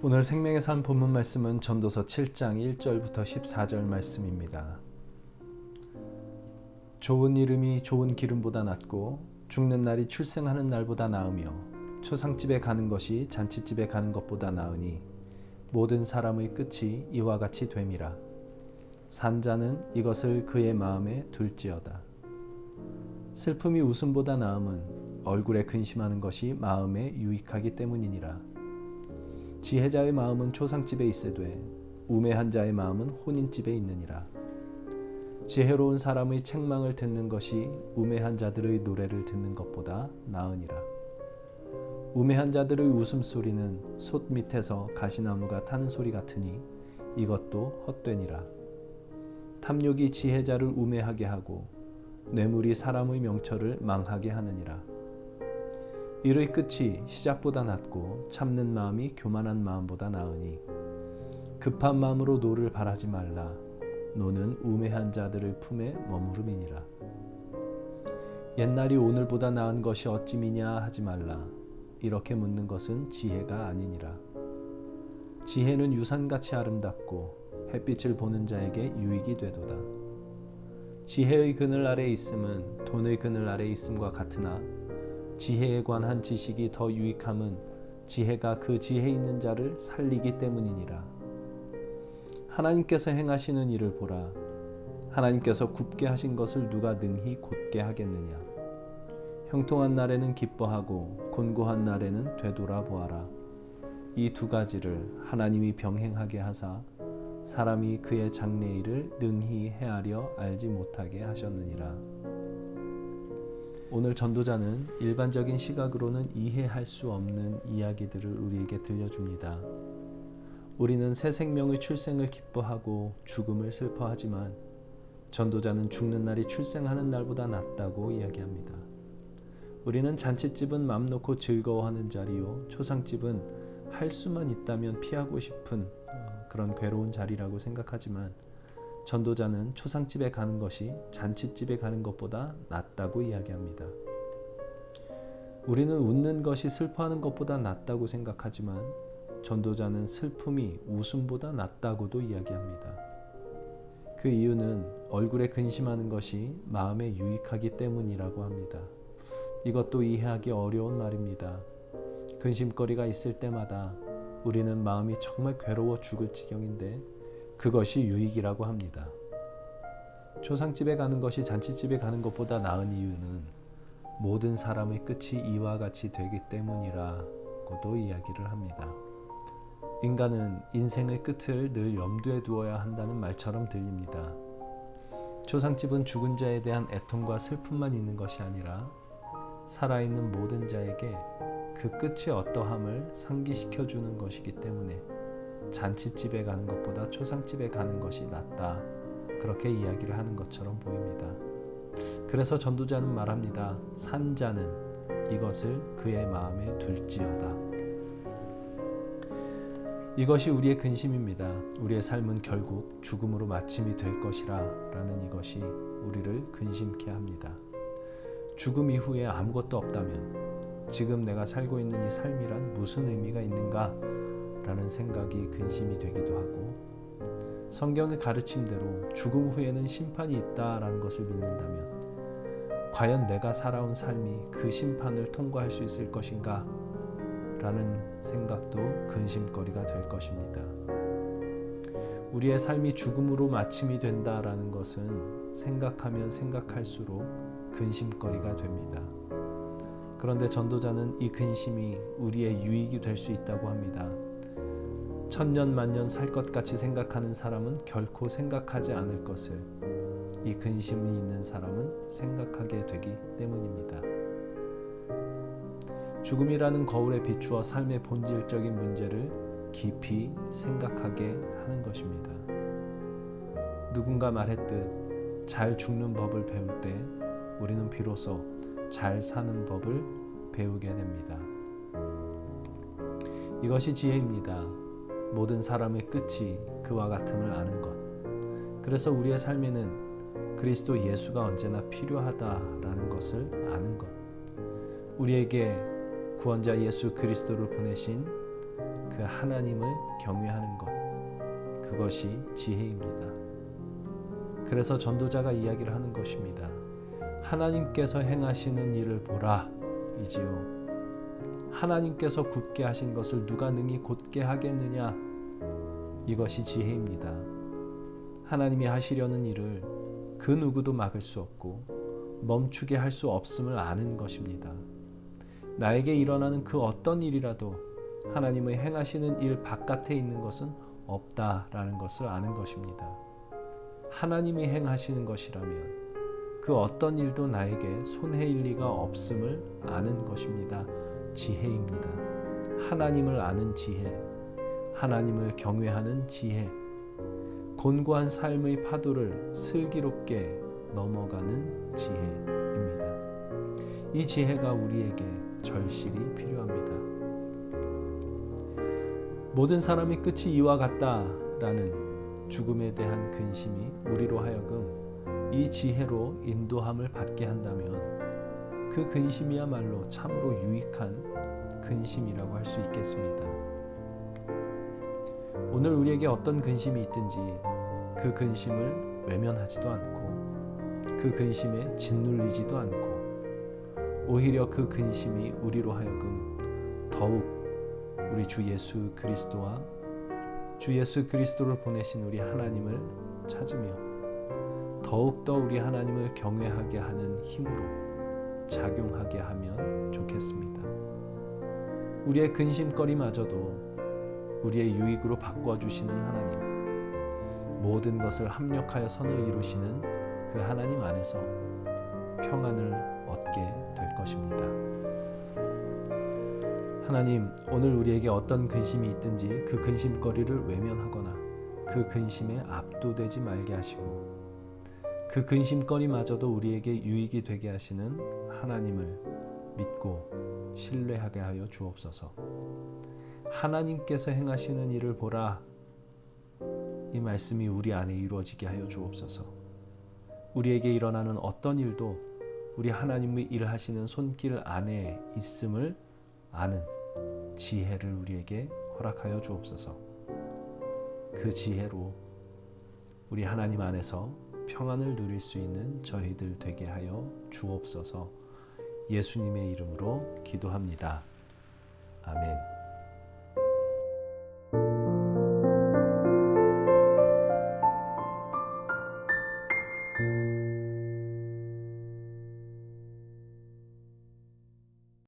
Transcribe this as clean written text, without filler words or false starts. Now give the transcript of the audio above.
오늘 생명의 삶 본문 말씀은 전도서 7장 1절부터 14절 말씀입니다. 좋은 이름이 좋은 기름보다 낫고 죽는 날이 출생하는 날보다 나으며 초상집에 가는 것이 잔치집에 가는 것보다 나으니 모든 사람의 끝이 이와 같이 됨이라. 산 자는 이것을 그의 마음에 둘지어다. 슬픔이 웃음보다 나음은 얼굴에 근심하는 것이 마음에 유익하기 때문이니라. 지혜자의 마음은 초상집에 있으되 우매한 자의 마음은 혼인집에 있느니라. 지혜로운 사람의 책망을 듣는 것이 우매한 자들의 노래를 듣는 것보다 나으니라. 우매한 자들의 웃음소리는 솥 밑에서 가시나무가 타는 소리 같으니 이것도 헛되니라. 탐욕이 지혜자를 우매하게 하고 뇌물이 사람의 명철을 망하게 하느니라. 일의 끝이 시작보다 낫고 참는 마음이 교만한 마음보다 나으니 급한 마음으로 노를 바라지 말라. 노는 우매한 자들의 품에 머무름이니라. 옛날이 오늘보다 나은 것이 어찌미냐 하지 말라. 이렇게 묻는 것은 지혜가 아니니라. 지혜는 유산같이 아름답고 햇빛을 보는 자에게 유익이 되도다. 지혜의 그늘 아래 있음은 돈의 그늘 아래 있음과 같으나 지혜에 관한 지식이 더 유익함은 지혜가 그 지혜 있는 자를 살리기 때문이니라. 하나님께서 행하시는 일을 보라. 하나님께서 굽게 하신 것을 누가 능히 곧게 하겠느냐. 형통한 날에는 기뻐하고 곤고한 날에는 되돌아보아라. 이 두 가지를 하나님이 병행하게 하사 사람이 그의 장래일을 능히 헤아려 알지 못하게 하셨느니라. 오늘 전도자는 일반적인 시각으로는 이해할 수 없는 이야기들을 우리에게 들려줍니다. 우리는 새 생명의 출생을 기뻐하고 죽음을 슬퍼하지만 전도자는 죽는 날이 출생하는 날보다 낫다고 이야기합니다. 우리는 잔치집은 맘 놓고 즐거워하는 자리요, 초상집은 할 수만 있다면 피하고 싶은 그런 괴로운 자리라고 생각하지만 전도자는 초상집에 가는 것이 잔치집에 가는 것보다 낫다고 이야기합니다. 우리는 웃는 것이 슬퍼하는 것보다 낫다고 생각하지만 전도자는 슬픔이 웃음보다 낫다고도 이야기합니다. 그 이유는 얼굴에 근심하는 것이 마음에 유익하기 때문이라고 합니다. 이것도 이해하기 어려운 말입니다. 근심거리가 있을 때마다 우리는 마음이 정말 괴로워 죽을 지경인데 그것이 유익이라고 합니다. 초상집에 가는 것이 잔치집에 가는 것보다 나은 이유는 모든 사람의 끝이 이와 같이 되기 때문이라고도 이야기를 합니다. 인간은 인생의 끝을 늘 염두에 두어야 한다는 말처럼 들립니다. 초상집은 죽은 자에 대한 애통과 슬픔만 있는 것이 아니라 살아있는 모든 자에게 그 끝이 어떠함을 상기시켜주는 것이기 때문에 잔치집에 가는 것보다 초상집에 가는 것이 낫다, 그렇게 이야기를 하는 것처럼 보입니다. 그래서 전도자는 말합니다. 산 자는 이것을 그의 마음에 둘지어다. 이것이 우리의 근심입니다. 우리의 삶은 결국 죽음으로 마침이 될 것이라 라는 이것이 우리를 근심케 합니다. 죽음 이후에 아무것도 없다면 지금 내가 살고 있는 이 삶이란 무슨 의미가 있는가 라는 생각이 근심이 되기도 하고, 성경의 가르침대로 죽음 후에는 심판이 있다라는 것을 믿는다면 과연 내가 살아온 삶이 그 심판을 통과할 수 있을 것인가 라는 생각도 근심거리가 될 것입니다. 우리의 삶이 죽음으로 마침이 된다라는 것은 생각하면 생각할수록 근심거리가 됩니다. 그런데 전도자는 이 근심이 우리의 유익이 될 수 있다고 합니다. 천년 만년 살 것 같이 생각하는 사람은 결코 생각하지 않을 것을 이 근심이 있는 사람은 생각하게 되기 때문입니다. 죽음이라는 거울에 비추어 삶의 본질적인 문제를 깊이 생각하게 하는 것입니다. 누군가 말했듯 잘 죽는 법을 배울 때 우리는 비로소 잘 사는 법을 배우게 됩니다. 이것이 지혜입니다. 모든 사람의 끝이 그와 같음을 아는 것. 그래서 우리의 삶에는 그리스도 예수가 언제나 필요하다라는 것을 아는 것. 우리에게 구원자 예수 그리스도를 보내신 그 하나님을 경외하는 것, 그것이 지혜입니다. 그래서 전도자가 이야기를 하는 것입니다. 하나님께서 행하시는 일을 보라 이지요. 하나님께서 굽게 하신 것을 누가 능히 곧게 하겠느냐. 이것이 지혜입니다. 하나님이 하시려는 일을 그 누구도 막을 수 없고 멈추게 할 수 없음을 아는 것입니다. 나에게 일어나는 그 어떤 일이라도 하나님의 행하시는 일 바깥에 있는 것은 없다라는 것을 아는 것입니다. 하나님이 행하시는 것이라면 그 어떤 일도 나에게 손해일 리가 없음을 아는 것입니다. 지혜입니다. 하나님을 아는 지혜, 하나님을 경외하는 지혜, 곤고한 삶의 파도를 슬기롭게 넘어가는 지혜입니다. 이 지혜가 우리에게 절실히 필요합니다. 모든 사람이 끝이 이와 같다라는 죽음에 대한 근심이 우리로 하여금 이 지혜로 인도함을 받게 한다면 그 근심이야말로 참으로 유익한 근심이라고 할 수 있겠습니다. 오늘 우리에게 어떤 근심이 있든지 그 근심을 외면하지도 않고 그 근심에 짓눌리지도 않고 오히려 그 근심이 우리로 하여금 더욱 우리 주 예수 그리스도와 주 예수 그리스도를 보내신 우리 하나님을 찾으며 더욱더 우리 하나님을 경외하게 하는 힘으로 작용하게 하면 좋겠습니다. 우리의 근심거리마저도 우리의 유익으로 바꿔주시는 하나님, 모든 것을 합력하여 선을 이루시는 그 하나님 안에서 평안을 얻게 될 것입니다. 하나님, 오늘 우리에게 어떤 근심이 있든지 그 근심거리를 외면하거나 그 근심에 압도되지 말게 하시고 그 근심거리마저도 우리에게 유익이 되게 하시는 하나님을 믿고 신뢰하게 하여 주옵소서. 하나님께서 행하시는 일을 보라. 이 말씀이 우리 안에 이루어지게 하여 주옵소서. 우리에게 일어나는 어떤 일도 우리 하나님의 일하시는 손길 안에 있음을 아는 지혜를 우리에게 허락하여 주옵소서. 그 지혜로 우리 하나님 안에서 평안을 누릴 수 있는 저희들 되게 하여 주옵소서. 예수님의 이름으로 기도합니다. 아멘.